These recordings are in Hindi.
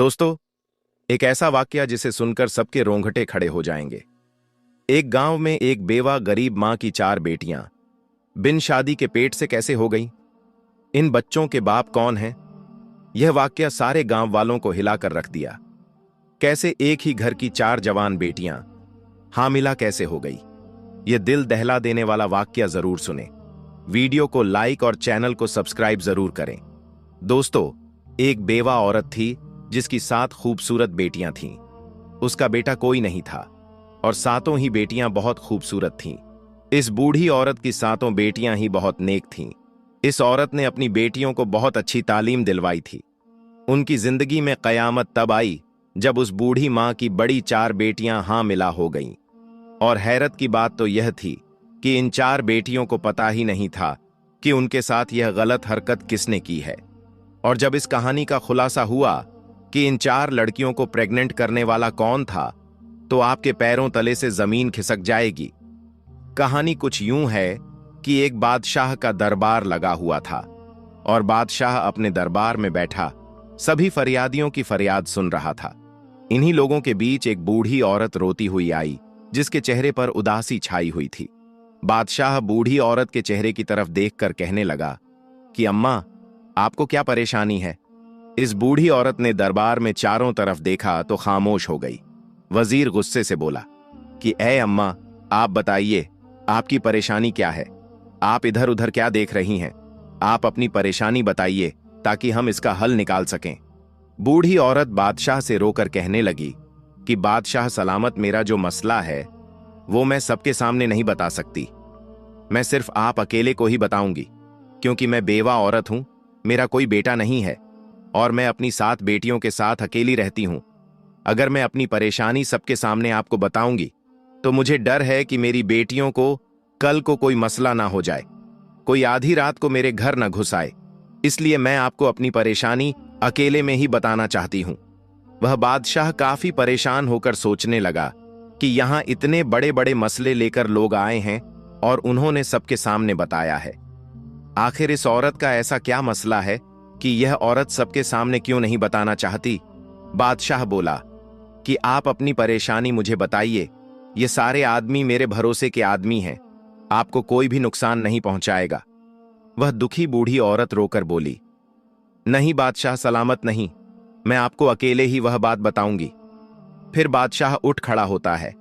दोस्तों, एक ऐसा वाकया जिसे सुनकर सबके रोंगटे खड़े हो जाएंगे। एक गांव में एक बेवा गरीब मां की 4 बेटियां बिन शादी के पेट से कैसे हो गईं? इन बच्चों के बाप कौन हैं? यह वाकया सारे गांव वालों को हिलाकर रख दिया। कैसे एक ही घर की 4 जवान बेटियां हामिला कैसे हो गई? यह दिल दहला देने वाला वाकया जरूर सुने। वीडियो को लाइक और चैनल को सब्सक्राइब जरूर करें। दोस्तों, एक बेवा औरत थी जिसकी 7 खूबसूरत बेटियां थीं। उसका बेटा कोई नहीं था और 7 ही बेटियां बहुत खूबसूरत थीं। इस बूढ़ी औरत की 7 बेटियां ही बहुत नेक थीं। इस औरत ने अपनी बेटियों को बहुत अच्छी तालीम दिलवाई थी। उनकी जिंदगी में कयामत तब आई जब उस बूढ़ी मां की बड़ी 4 बेटियां हामिला हो गईं। और हैरत की बात तो यह थी कि इन 4 बेटियों को पता ही नहीं था कि उनके साथ यह गलत हरकत किसने की है। और जब इस कहानी का खुलासा हुआ कि इन 4 लड़कियों को प्रेग्नेंट करने वाला कौन था, तो आपके पैरों तले से जमीन खिसक जाएगी। कहानी कुछ यूं है कि एक बादशाह का दरबार लगा हुआ था और बादशाह अपने दरबार में बैठा सभी फरियादियों की फरियाद सुन रहा था। इन्हीं लोगों के बीच एक बूढ़ी औरत रोती हुई आई, जिसके चेहरे पर उदासी छाई हुई थी। बादशाह बूढ़ी औरत के चेहरे की तरफ देखकर कहने लगा कि अम्मा, आपको क्या परेशानी है? इस बूढ़ी औरत ने दरबार में चारों तरफ देखा तो खामोश हो गई। वजीर गुस्से से बोला कि ऐ अम्मा, आप बताइए, आपकी परेशानी क्या है? आप इधर उधर क्या देख रही हैं? आप अपनी परेशानी बताइए ताकि हम इसका हल निकाल सकें। बूढ़ी औरत बादशाह से रोकर कहने लगी कि बादशाह सलामत, मेरा जो मसला है वो मैं सबके सामने नहीं बता सकती। मैं सिर्फ आप अकेले को ही बताऊंगी, क्योंकि मैं बेवा औरत हूं, मेरा कोई बेटा नहीं है और मैं अपनी 7 बेटियों के साथ अकेली रहती हूं। अगर मैं अपनी परेशानी सबके सामने आपको बताऊंगी तो मुझे डर है कि मेरी बेटियों को कल को कोई मसला ना हो जाए, कोई आधी रात को मेरे घर न घुस आए। इसलिए मैं आपको अपनी परेशानी अकेले में ही बताना चाहती हूं। वह बादशाह काफी परेशान होकर सोचने लगा कि यहां इतने बड़े बड़े मसले लेकर लोग आए हैं और उन्होंने सबके सामने बताया है। आखिर इस औरत का ऐसा क्या मसला है कि यह औरत सबके सामने क्यों नहीं बताना चाहती? बादशाह बोला कि आप अपनी परेशानी मुझे बताइए। ये सारे आदमी मेरे भरोसे के आदमी हैं, आपको कोई भी नुकसान नहीं पहुंचाएगा। वह दुखी बूढ़ी औरत रोकर बोली, नहीं बादशाह, सलामत नहीं, मैं आपको अकेले ही वह बात बताऊंगी। फिर बादशाह उठ खड़ा होता है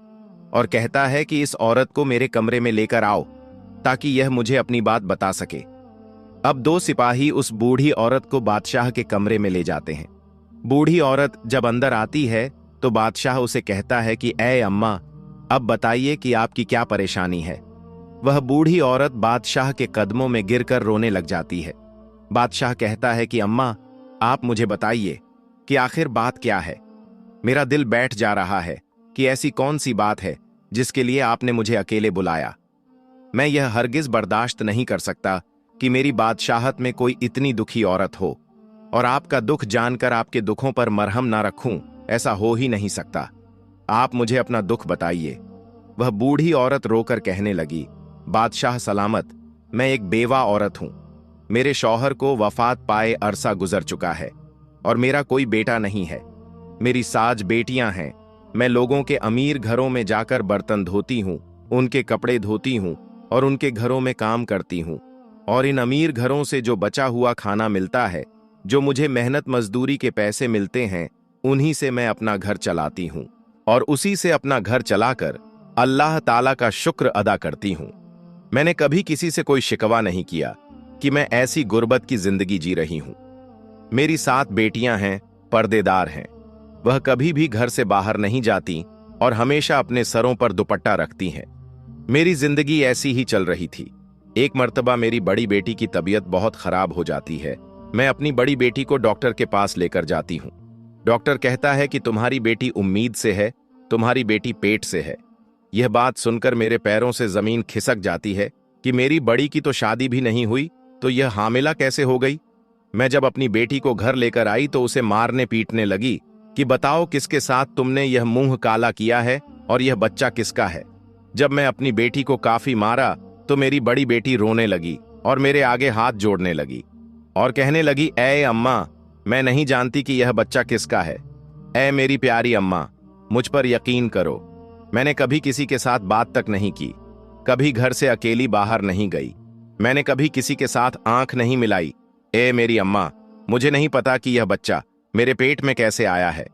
और कहता है कि इस औरत को मेरे कमरे में लेकर आओ ताकि यह मुझे अपनी बात बता सके। अब 2 सिपाही उस बूढ़ी औरत को बादशाह के कमरे में ले जाते हैं। बूढ़ी औरत जब अंदर आती है तो बादशाह उसे कहता है कि ऐ अम्मा, अब बताइए कि आपकी क्या परेशानी है। वह बूढ़ी औरत बादशाह के कदमों में गिरकर रोने लग जाती है। बादशाह कहता है कि अम्मा, आप मुझे बताइए कि आखिर बात क्या है। मेरा दिल बैठ जा रहा है कि ऐसी कौन सी बात है जिसके लिए आपने मुझे अकेले बुलाया। मैं यह हरगिज बर्दाश्त नहीं कर सकता कि मेरी बादशाहत में कोई इतनी दुखी औरत हो, और आपका दुख जानकर आपके दुखों पर मरहम ना रखूं, ऐसा हो ही नहीं सकता। आप मुझे अपना दुख बताइए। वह बूढ़ी औरत रोकर कहने लगी, बादशाह सलामत, मैं एक बेवा औरत हूं। मेरे शौहर को वफात पाए अरसा गुजर चुका है और मेरा कोई बेटा नहीं है। मेरी 7 बेटियां हैं। मैं लोगों के अमीर घरों में जाकर बर्तन धोती हूं, उनके कपड़े धोती हूं और उनके घरों में काम करती हूं। और इन अमीर घरों से जो बचा हुआ खाना मिलता है, जो मुझे मेहनत मजदूरी के पैसे मिलते हैं, उन्हीं से मैं अपना घर चलाती हूं और उसी से अपना घर चलाकर अल्लाह ताला का शुक्र अदा करती हूं। मैंने कभी किसी से कोई शिकवा नहीं किया कि मैं ऐसी गुर्बत की जिंदगी जी रही हूं। मेरी 7 बेटियां हैं, पर्देदार हैं। वह कभी भी घर से बाहर नहीं जाती और हमेशा अपने सरों पर दुपट्टा रखती हैं। मेरी जिंदगी ऐसी ही चल रही थी। एक मर्तबा मेरी बड़ी बेटी की तबीयत बहुत खराब हो जाती है। मैं अपनी बड़ी बेटी को डॉक्टर के पास लेकर जाती हूं। डॉक्टर कहता है कि तुम्हारी बेटी उम्मीद से है, तुम्हारी बेटी पेट से है। यह बात सुनकर मेरे पैरों से जमीन खिसक जाती है कि मेरी बड़ी की तो शादी भी नहीं हुई, तो यह हामिला कैसे हो गई। मैं जब अपनी बेटी को घर लेकर आई तो उसे मारने पीटने लगी कि बताओ किसके साथ तुमने यह मुंह काला किया है और यह बच्चा किसका है। जब मैं अपनी बेटी को काफी मारा तो मेरी बड़ी बेटी रोने लगी और मेरे आगे हाथ जोड़ने लगी और कहने लगी, ऐ अम्मा, मैं नहीं जानती कि यह बच्चा किसका है। ऐ मेरी प्यारी अम्मा, मुझ पर यकीन करो, मैंने कभी किसी के साथ बात तक नहीं की, कभी घर से अकेली बाहर नहीं गई, मैंने कभी किसी के साथ आंख नहीं मिलाई। ए मेरी अम्मा, मुझे नहीं पता कि यह बच्चा मेरे पेट में कैसे आया है।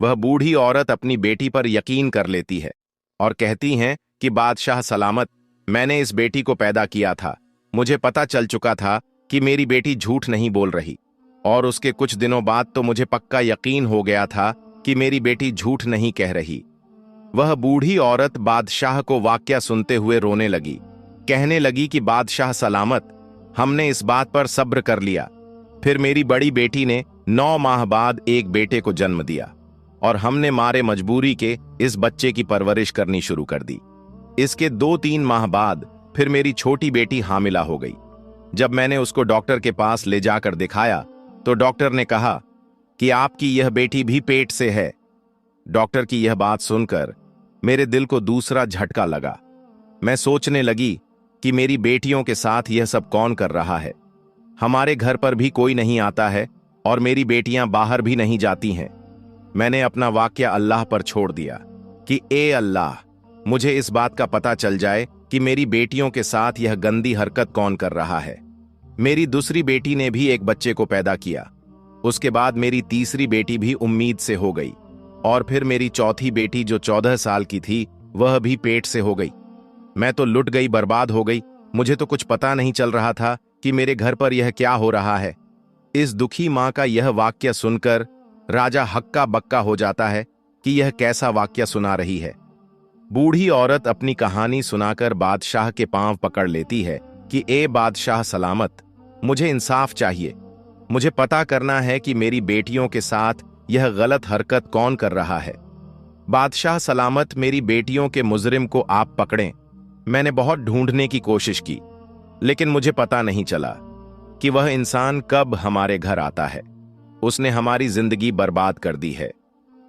वह बूढ़ी औरत अपनी बेटी पर यकीन कर लेती है और कहती हैं कि बादशाह सलामत, मैंने इस बेटी को पैदा किया था। मुझे पता चल चुका था कि मेरी बेटी झूठ नहीं बोल रही, और उसके कुछ दिनों बाद तो मुझे पक्का यकीन हो गया था कि मेरी बेटी झूठ नहीं कह रही। वह बूढ़ी औरत बादशाह को वाकया सुनते हुए रोने लगी, कहने लगी कि बादशाह सलामत, हमने इस बात पर सब्र कर लिया। फिर मेरी बड़ी बेटी ने 9 माह बाद एक बेटे को जन्म दिया और हमने मारे मजबूरी के इस बच्चे की परवरिश करनी शुरू कर दी। इसके 2-3 माह बाद फिर मेरी छोटी बेटी हामिला हो गई। जब मैंने उसको डॉक्टर के पास ले जाकर दिखाया तो डॉक्टर ने कहा कि आपकी यह बेटी भी पेट से है। डॉक्टर की यह बात सुनकर मेरे दिल को दूसरा झटका लगा। मैं सोचने लगी कि मेरी बेटियों के साथ यह सब कौन कर रहा है। हमारे घर पर भी कोई नहीं आता है और मेरी बेटियां बाहर भी नहीं जाती हैं। मैंने अपना वाकया अल्लाह पर छोड़ दिया कि ए अल्लाह, मुझे इस बात का पता चल जाए कि मेरी बेटियों के साथ यह गंदी हरकत कौन कर रहा है। मेरी दूसरी बेटी ने भी एक बच्चे को पैदा किया। उसके बाद मेरी तीसरी बेटी भी उम्मीद से हो गई, और फिर मेरी चौथी बेटी जो 14 साल की थी वह भी पेट से हो गई। मैं तो लुट गई, बर्बाद हो गई। मुझे तो कुछ पता नहीं चल रहा था कि मेरे घर पर यह क्या हो रहा है। इस दुखी मां का यह वाक्य सुनकर राजा हक्का बक्का हो जाता है कि यह कैसा वाक्य सुना रही है। बूढ़ी औरत अपनी कहानी सुनाकर बादशाह के पांव पकड़ लेती है कि ए बादशाह सलामत, मुझे इंसाफ चाहिए। मुझे पता करना है कि मेरी बेटियों के साथ यह गलत हरकत कौन कर रहा है। बादशाह सलामत, मेरी बेटियों के मुजरिम को आप पकड़ें। मैंने बहुत ढूंढने की कोशिश की, लेकिन मुझे पता नहीं चला कि वह इंसान कब हमारे घर आता है। उसने हमारी जिंदगी बर्बाद कर दी है।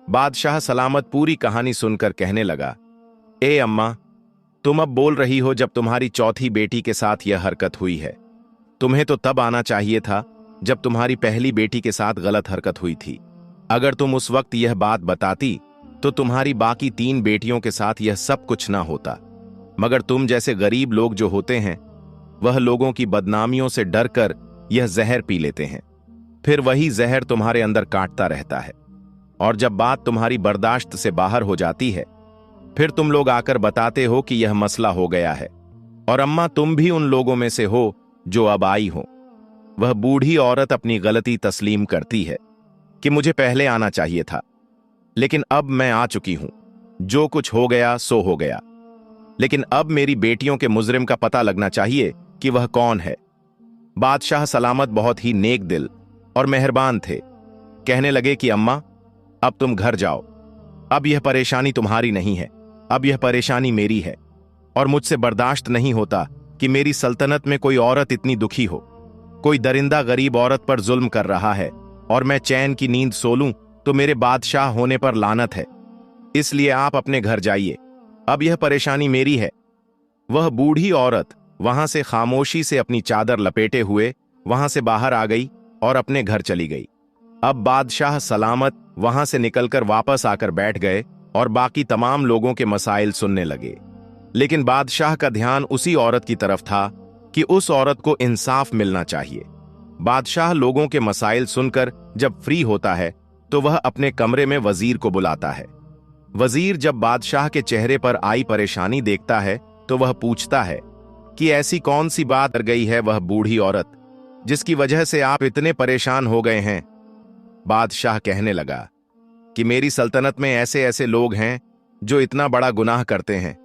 बादशाह सलामत पूरी कहानी सुनकर कहने लगा, ए अम्मा, तुम अब बोल रही हो जब तुम्हारी चौथी बेटी के साथ यह हरकत हुई है। तुम्हें तो तब आना चाहिए था जब तुम्हारी पहली बेटी के साथ गलत हरकत हुई थी। अगर तुम उस वक्त यह बात बताती तो तुम्हारी बाकी 3 बेटियों के साथ यह सब कुछ ना होता। मगर तुम जैसे गरीब लोग जो होते हैं, वह लोगों की बदनामियों से डरकर यह जहर पी लेते हैं। फिर वही जहर तुम्हारे अंदर काटता रहता है, और जब बात तुम्हारी बर्दाश्त से बाहर हो जाती है, फिर तुम लोग आकर बताते हो कि यह मसला हो गया है। और अम्मा, तुम भी उन लोगों में से हो जो अब आई हो। वह बूढ़ी औरत अपनी गलती तस्लीम करती है कि मुझे पहले आना चाहिए था, लेकिन अब मैं आ चुकी हूं। जो कुछ हो गया सो हो गया, लेकिन अब मेरी बेटियों के मुजरिम का पता लगना चाहिए कि वह कौन है। बादशाह सलामत बहुत ही नेक दिल और मेहरबान थे। कहने लगे कि अम्मा, अब तुम घर जाओ। अब यह परेशानी तुम्हारी नहीं है, अब यह परेशानी मेरी है, और मुझसे बर्दाश्त नहीं होता कि मेरी सल्तनत में कोई औरत इतनी दुखी हो। कोई दरिंदा गरीब औरत पर जुल्म कर रहा है, और मैं चैन की नींद सो लूं तो मेरे बादशाह होने पर लानत है। इसलिए आप अपने घर जाइए, अब यह परेशानी मेरी है। वह बूढ़ी औरत वहां से खामोशी से अपनी चादर लपेटे हुए वहां से बाहर आ गई और अपने घर चली गई। अब बादशाह सलामत वहां से निकलकर वापस आकर बैठ गए और बाकी तमाम लोगों के मसाइल सुनने लगे। लेकिन बादशाह का ध्यान उसी औरत की तरफ था कि उस औरत को इंसाफ मिलना चाहिए। बादशाह लोगों के मसाइल सुनकर जब फ्री होता है तो वह अपने कमरे में वजीर को बुलाता है। वजीर जब बादशाह के चेहरे पर आई परेशानी देखता है तो वह पूछता है कि ऐसी कौन सी बात कर गई है वह बूढ़ी औरत जिसकी वजह से आप इतने परेशान हो गए हैं। बादशाह कहने लगा कि मेरी सल्तनत में ऐसे ऐसे लोग हैं जो इतना बड़ा गुनाह करते हैं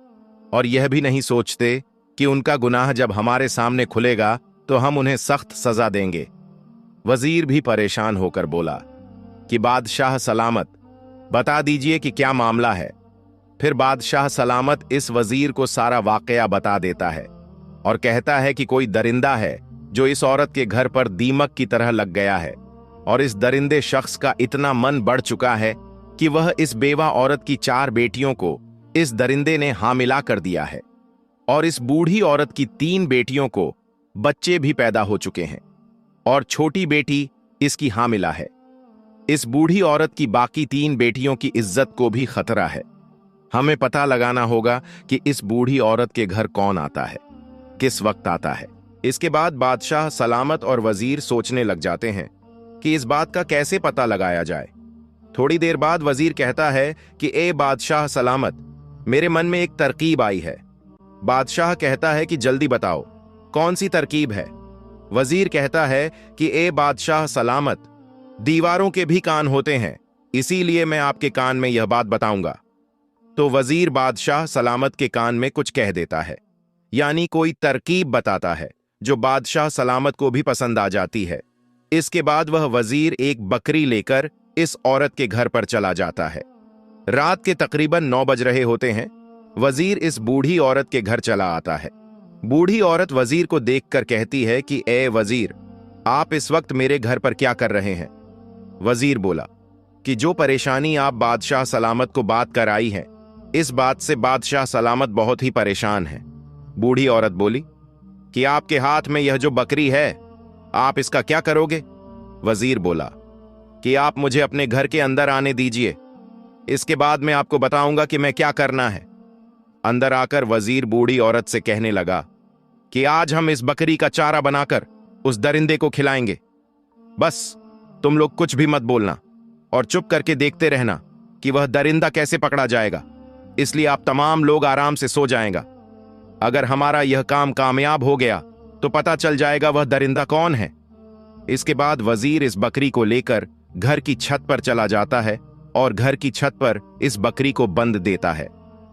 और यह भी नहीं सोचते कि उनका गुनाह जब हमारे सामने खुलेगा तो हम उन्हें सख्त सजा देंगे। वजीर भी परेशान होकर बोला कि बादशाह सलामत, बता दीजिए कि क्या मामला है। फिर बादशाह सलामत इस वजीर को सारा वाकया बता देता है और कहता है कि कोई दरिंदा है जो इस औरत के घर पर दीमक की तरह लग गया है, और इस दरिंदे शख्स का इतना मन बढ़ चुका है कि वह इस बेवा औरत की 4 बेटियों को इस दरिंदे ने हामिला कर दिया है, और इस बूढ़ी औरत की 3 बेटियों को बच्चे भी पैदा हो चुके हैं, और छोटी बेटी इसकी हामिला है। इस बूढ़ी औरत की बाकी 3 बेटियों की इज्जत को भी खतरा है। हमें पता लगाना होगा कि इस बूढ़ी औरत के घर कौन आता है, किस वक्त आता है। इसके बाद बादशाह सलामत और वजीर सोचने लग जाते हैं कि इस बात का कैसे पता लगाया जाए। थोड़ी देर बाद वजीर कहता है कि ए बादशाह सलामत, मेरे मन में एक तरकीब आई है। बादशाह कहता है कि जल्दी बताओ, कौन सी तरकीब है? वजीर कहता है कि ए बादशाह सलामत, दीवारों के भी कान होते हैं, इसीलिए मैं आपके कान में यह बात बताऊंगा। तो वजीर बादशाह सलामत के कान में कुछ कह देता है, यानी कोई तरकीब बताता है जो बादशाह सलामत को भी पसंद आ जाती है। इसके बाद वह वजीर एक बकरी लेकर इस औरत के घर पर चला जाता है। रात के तकरीबन 9 बज रहे होते हैं। वजीर इस बूढ़ी औरत के घर चला आता है। बूढ़ी औरत वजीर को देखकर कहती है कि ए वजीर, आप इस वक्त मेरे घर पर क्या कर रहे हैं? वजीर बोला कि जो परेशानी आप बादशाह सलामत को बात कर आई है, इस बात से बादशाह सलामत बहुत ही परेशान है। बूढ़ी औरत बोली कि आपके हाथ में यह जो बकरी है, आप इसका क्या करोगे? वजीर बोला कि आप मुझे अपने घर के अंदर आने दीजिए, इसके बाद मैं आपको बताऊंगा कि मैं क्या करना है। अंदर आकर वजीर बूढ़ी औरत से कहने लगा कि आज हम इस बकरी का चारा बनाकर उस दरिंदे को खिलाएंगे। बस तुम लोग कुछ भी मत बोलना और चुप करके देखते रहना कि वह दरिंदा कैसे पकड़ा जाएगा, इसलिए आप तमाम लोग आराम से सो जाएगा। अगर हमारा यह काम कामयाब हो गया तो पता चल जाएगा वह दरिंदा कौन है। इसके बाद वजीर इस बकरी को लेकर घर की छत पर चला जाता है और घर की छत पर इस बकरी को बंद देता है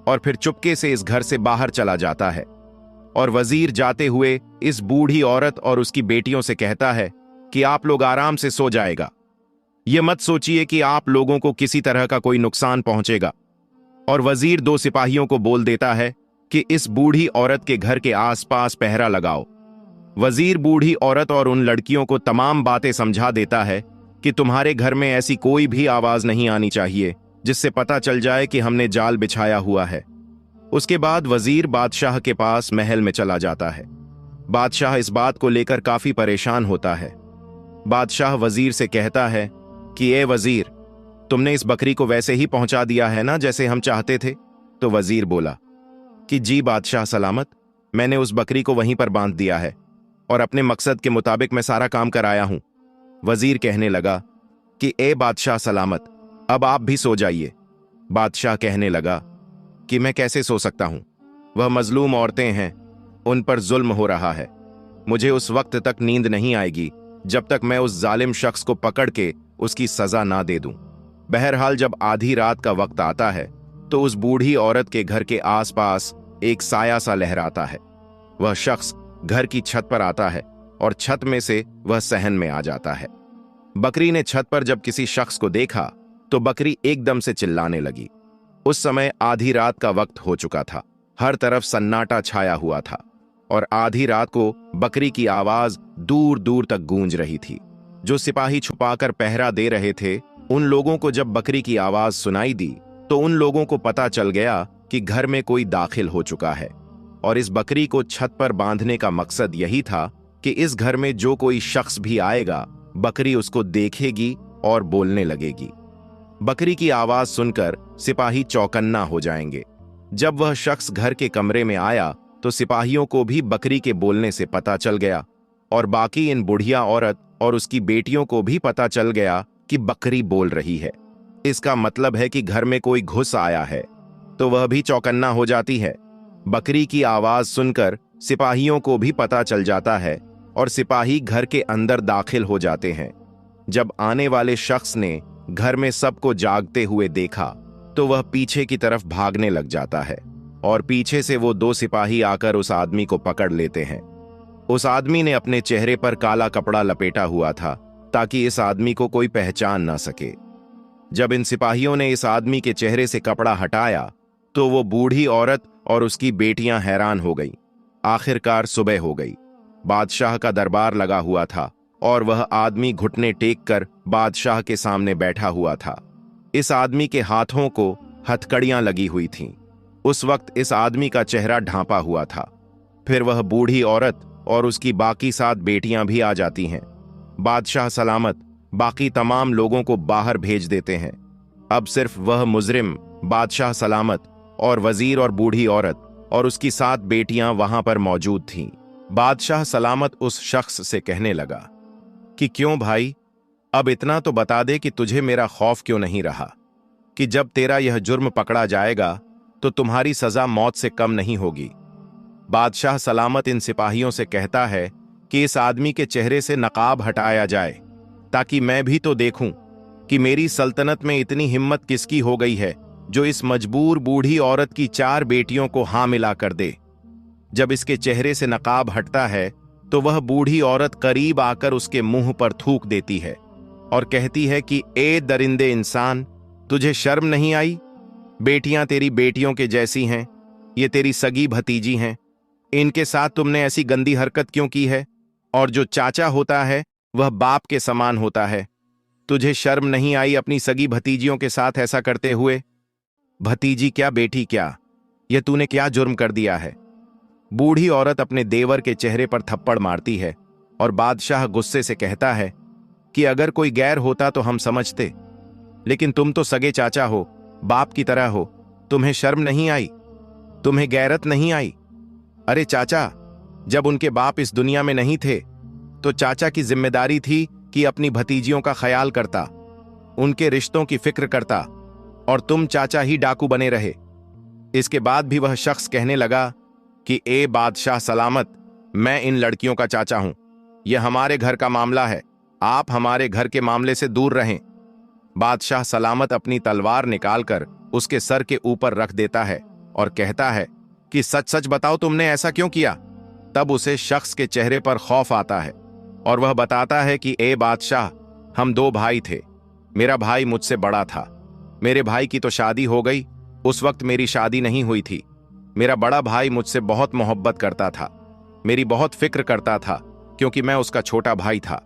और फिर चुपके से इस घर से बाहर चला जाता है। और वजीर जाते हुए इस बूढ़ी औरत और उसकी बेटियों से कहता है कि आप लोग आराम से सो जाएगा, ये मत सोचिए कि आप लोगों को किसी तरह का कोई नुकसान पहुंचेगा। और वजीर 2 सिपाहियों को बोल देता है कि इस बूढ़ी औरत के घर के आसपास पहरा लगाओ। वजीर बूढ़ी औरत और उन लड़कियों को तमाम बातें समझा देता है कि तुम्हारे घर में ऐसी कोई भी आवाज नहीं आनी चाहिए जिससे पता चल जाए कि हमने जाल बिछाया हुआ है। उसके बाद वजीर बादशाह के पास महल में चला जाता है। बादशाह इस बात को लेकर काफी परेशान होता है। बादशाह वजीर से कहता है कि ए वजीर, तुमने इस बकरी को वैसे ही पहुंचा दिया है ना जैसे हम चाहते थे? तो वजीर बोला कि जी बादशाह सलामत, मैंने उस बकरी को वहीं पर बांध दिया है और अपने मकसद के मुताबिक मैं सारा काम कराया हूं। वजीर कहने लगा कि ए बादशाह सलामत, अब आप भी सो जाइए। बादशाह कहने लगा कि मैं कैसे सो सकता हूं, वह मजलूम औरतें हैं, उन पर जुल्म हो रहा है। मुझे उस वक्त तक नींद नहीं आएगी जब तक मैं उस जालिम शख्स को पकड़ के उसकी सजा ना दे दूं। बहरहाल जब आधी रात का वक्त आता है तो उस बूढ़ी औरत के घर के आसपास एक साया सा लहराता है। वह शख्स घर की छत पर आता है और छत में से वह सहन में आ जाता है। बकरी ने छत पर जब किसी शख्स को देखा तो बकरी एकदम से चिल्लाने लगी। उस समय आधी रात का वक्त हो चुका था, हर तरफ सन्नाटा छाया हुआ था और आधी रात को बकरी की आवाज दूर दूर तक गूंज रही थी। जो सिपाही छुपाकर पहरा दे रहे थे, उन लोगों को जब बकरी की आवाज सुनाई दी तो उन लोगों को पता चल गया कि घर में कोई दाखिल हो चुका है और इस बकरी को छत पर बांधने का मकसद यही था कि इस घर में जो कोई शख्स भी आएगा, बकरी उसको देखेगी और बोलने लगेगी। बकरी की आवाज सुनकर सिपाही चौकन्ना हो जाएंगे। जब वह शख्स घर के कमरे में आया तो सिपाहियों को भी बकरी के बोलने से पता चल गया और बाकी इन बुढ़िया औरत और उसकी बेटियों को भी पता चल गया कि बकरी बोल रही है। इसका मतलब है कि घर में कोई घुस आया है, तो वह भी चौकन्ना हो जाती है। बकरी की आवाज सुनकर सिपाहियों को भी पता चल जाता है और सिपाही घर के अंदर दाखिल हो जाते हैं। जब आने वाले शख्स ने घर में सबको जागते हुए देखा तो वह पीछे की तरफ भागने लग जाता है और पीछे से वो 2 सिपाही आकर उस आदमी को पकड़ लेते हैं। उस आदमी ने अपने चेहरे पर काला कपड़ा लपेटा हुआ था ताकि इस आदमी को कोई पहचान ना सके। जब इन सिपाहियों ने इस आदमी के चेहरे से कपड़ा हटाया तो वो बूढ़ी औरत और उसकी बेटियां हैरान हो गई। आखिरकार सुबह हो गई। बादशाह का दरबार लगा हुआ था और वह आदमी घुटने टेक कर बादशाह के सामने बैठा हुआ था। इस आदमी के हाथों को हथकड़ियां लगी हुई थीं। उस वक्त इस आदमी का चेहरा ढांपा हुआ था। फिर वह बूढ़ी औरत और उसकी बाकी 7 बेटियां भी आ जाती हैं। बादशाह सलामत, बाकी तमाम लोगों को बाहर भेज देते हैं। अब सिर्फ वह मुजरिम, बादशाह सलामत और वजीर और बूढ़ी औरत और उसकी 7 बेटियां वहां पर मौजूद थीं। बादशाह सलामत उस शख्स से कहने लगा कि क्यों भाई, अब इतना तो बता दे कि तुझे मेरा खौफ क्यों नहीं रहा कि जब तेरा यह जुर्म पकड़ा जाएगा तो तुम्हारी सजा मौत से कम नहीं होगी। बादशाह सलामत इन सिपाहियों से कहता है कि इस आदमी के चेहरे से नकाब हटाया जाए ताकि मैं भी तो देखूं कि मेरी सल्तनत में इतनी हिम्मत किसकी हो गई है जो इस मजबूर बूढ़ी औरत की 4 बेटियों को हाँ मिला कर दे। जब इसके चेहरे से नकाब हटता है तो वह बूढ़ी औरत करीब आकर उसके मुंह पर थूक देती है और कहती है कि ए दरिंदे इंसान, तुझे शर्म नहीं आई? बेटियां तेरी बेटियों के जैसी हैं, ये तेरी सगी भतीजी हैं, इनके साथ तुमने ऐसी गंदी हरकत क्यों की है? और जो चाचा होता है वह बाप के समान होता है। तुझे शर्म नहीं आई अपनी सगी भतीजियों के साथ ऐसा करते हुए? भतीजी क्या बेटी क्या, यह तूने क्या जुर्म कर दिया है? बूढ़ी औरत अपने देवर के चेहरे पर थप्पड़ मारती है और बादशाह गुस्से से कहता है कि अगर कोई गैर होता तो हम समझते, लेकिन तुम तो सगे चाचा हो, बाप की तरह हो, तुम्हें शर्म नहीं आई? तुम्हें गैरत नहीं आई? अरे चाचा, जब उनके बाप इस दुनिया में नहीं थे तो चाचा की जिम्मेदारी थी कि अपनी भतीजियों का ख्याल करता, उनके रिश्तों की फिक्र करता, और तुम चाचा ही डाकू बने रहे। इसके बाद भी वह शख्स कहने लगा कि ए बादशाह सलामत, मैं इन लड़कियों का चाचा हूं, यह हमारे घर का मामला है, आप हमारे घर के मामले से दूर रहें। बादशाह सलामत अपनी तलवार निकालकर उसके सर के ऊपर रख देता है और कहता है कि सच सच बताओ, तुमने ऐसा क्यों किया? तब उसे शख्स के चेहरे पर खौफ आता है और वह बताता है कि ए बादशाह, हम 2 भाई थे, मेरा भाई मुझसे बड़ा था, मेरे भाई की तो शादी हो गई, उस वक्त मेरी शादी नहीं हुई थी। मेरा बड़ा भाई मुझसे बहुत मोहब्बत करता था, मेरी बहुत फिक्र करता था क्योंकि मैं उसका छोटा भाई था।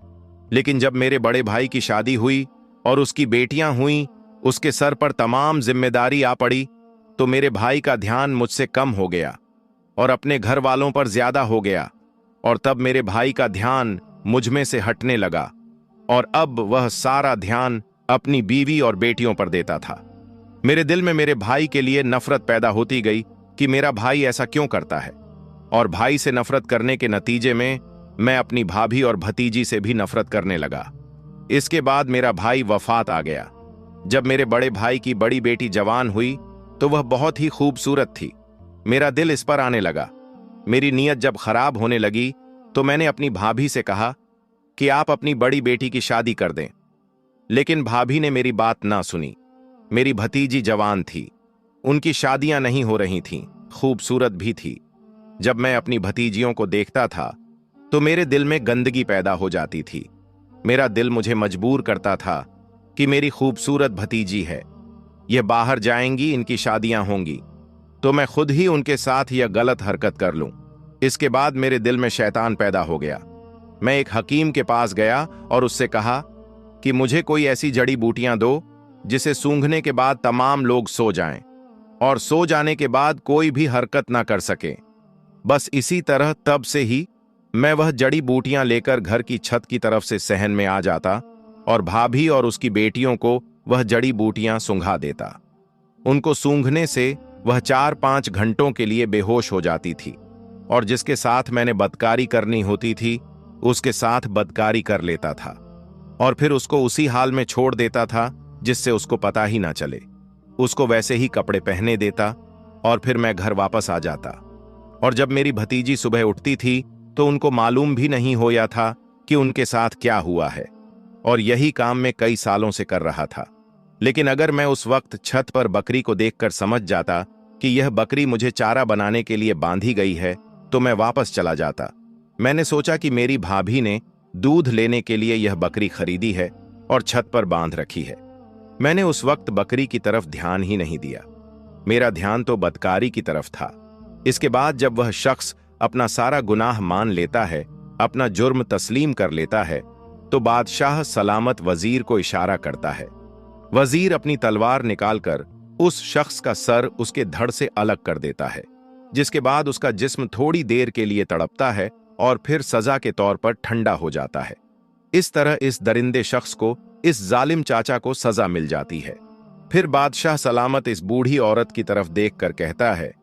लेकिन जब मेरे बड़े भाई की शादी हुई और उसकी बेटियां हुईं, उसके सर पर तमाम जिम्मेदारी आ पड़ी, तो मेरे भाई का ध्यान मुझसे कम हो गया और अपने घर वालों पर ज्यादा हो गया, और तब मेरे भाई का ध्यान मुझ में से हटने लगा और अब वह सारा ध्यान अपनी बीवी और बेटियों पर देता था। मेरे दिल में मेरे भाई के लिए नफरत पैदा होती गई कि मेरा भाई ऐसा क्यों करता है, और भाई से नफरत करने के नतीजे में मैं अपनी भाभी और भतीजी से भी नफरत करने लगा। इसके बाद मेरा भाई वफात आ गया। जब मेरे बड़े भाई की बड़ी बेटी जवान हुई तो वह बहुत ही खूबसूरत थी। मेरा दिल इस पर आने लगा। मेरी नीयत जब खराब होने लगी तो मैंने अपनी भाभी से कहा कि आप अपनी बड़ी बेटी की शादी कर दें, लेकिन भाभी ने मेरी बात ना सुनी। मेरी भतीजी जवान थी, उनकी शादियां नहीं हो रही थीं, खूबसूरत भी थी। जब मैं अपनी भतीजियों को देखता था तो मेरे दिल में गंदगी पैदा हो जाती थी। मेरा दिल मुझे मजबूर करता था कि मेरी खूबसूरत भतीजी है, यह बाहर जाएंगी, इनकी शादियां होंगी, तो मैं खुद ही उनके साथ यह गलत हरकत कर लूं। इसके बाद मेरे दिल में शैतान पैदा हो गया। मैं एक हकीम के पास गया और उससे कहा कि मुझे कोई ऐसी जड़ी बूटियां दो जिसे सूंघने के बाद तमाम लोग सो जाएं और सो जाने के बाद कोई भी हरकत ना कर सके। बस इसी तरह तब से ही मैं वह जड़ी बूटियां लेकर घर की छत की तरफ से सहन में आ जाता और भाभी और उसकी बेटियों को वह जड़ी बूटियां सूंघा देता। उनको सूंघने से वह 4-5 घंटों के लिए बेहोश हो जाती थी और जिसके साथ मैंने बदकारी करनी होती थी उसके साथ बदकारी कर लेता था और फिर उसको उसी हाल में छोड़ देता था जिससे उसको पता ही ना चले। उसको वैसे ही कपड़े पहने देता और फिर मैं घर वापस आ जाता। और जब मेरी भतीजी सुबह उठती थी तो उनको मालूम भी नहीं होया था कि उनके साथ क्या हुआ है, और यही काम मैं कई सालों से कर रहा था। लेकिन अगर मैं उस वक्त छत पर बकरी को देखकर समझ जाता कि यह बकरी मुझे चारा बनाने के लिए बांधी गई है तो मैं वापस चला जाता। मैंने सोचा कि मेरी भाभी ने दूध लेने के लिए यह बकरी खरीदी है और छत पर बांध रखी है। मैंने उस वक्त बकरी की तरफ ध्यान ही नहीं दिया, मेरा ध्यान तो बदकारी की तरफ था। इसके बाद जब वह शख्स अपना सारा गुनाह मान लेता है, अपना जुर्म तस्लीम कर लेता है, तो बादशाह सलामत वजीर को इशारा करता है। वजीर अपनी तलवार निकालकर उस शख्स का सर उसके धड़ से अलग कर देता है, जिसके बाद उसका जिस्म थोड़ी देर के लिए तड़पता है और फिर सजा के तौर पर ठंडा हो जाता है। इस तरह इस दरिंदे शख्स को, इस जालिम चाचा को सजा मिल जाती है। फिर बादशाह सलामत इस बूढ़ी औरत की तरफ देखकर कहता है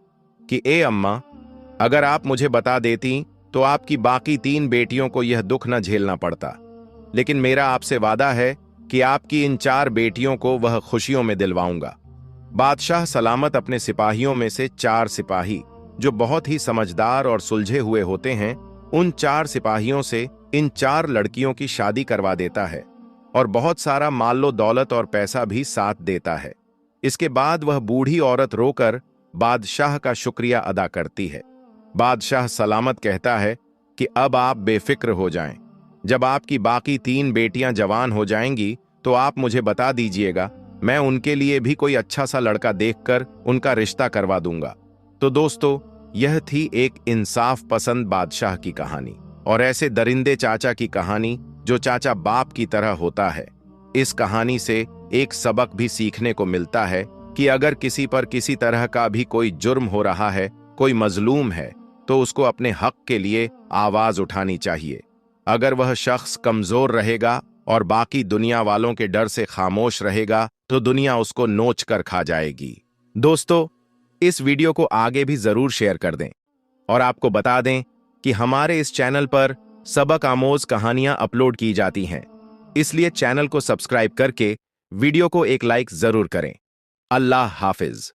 कि ए अम्मा, अगर आप मुझे बता देती तो आपकी बाकी 3 बेटियों को यह दुख न झेलना पड़ता, लेकिन मेरा आपसे वादा है कि आपकी इन 4 बेटियों को वह खुशियों में दिलवाऊंगा। बादशाह सलामत अपने सिपाहियों में से 4 सिपाही, जो बहुत ही समझदार और सुलझे हुए होते हैं, उन 4 सिपाहियों से इन 4 लड़कियों की शादी करवा देता है और बहुत सारा मालो दौलत और पैसा भी साथ देता है। इसके बाद वह बूढ़ी औरत रोकर बादशाह का शुक्रिया अदा करती है। बादशाह सलामत कहता है कि अब आप बेफिक्र हो जाएं। जब आपकी बाकी 3 बेटियां जवान हो जाएंगी तो आप मुझे बता दीजिएगा, मैं उनके लिए भी कोई अच्छा सा लड़का देखकर उनका रिश्ता करवा दूंगा। तो दोस्तों, यह थी एक इंसाफ पसंद बादशाह की कहानी और ऐसे दरिंदे चाचा की कहानी जो चाचा बाप की तरह होता है। इस कहानी से एक सबक भी सीखने को मिलता है कि अगर किसी पर किसी तरह का भी कोई जुर्म हो रहा है, कोई मजलूम है, तो उसको अपने हक के लिए आवाज उठानी चाहिए। अगर वह शख्स कमजोर रहेगा और बाकी दुनिया वालों के डर से खामोश रहेगा तो दुनिया उसको नोच कर खा जाएगी। दोस्तों, इस वीडियो को आगे भी जरूर शेयर कर दें और आपको बता दें कि हमारे इस चैनल पर सबक आमोज कहानियां अपलोड की जाती हैं, इसलिए चैनल को सब्सक्राइब करके वीडियो को एक लाइक जरूर करें। अल्लाह हाफिज।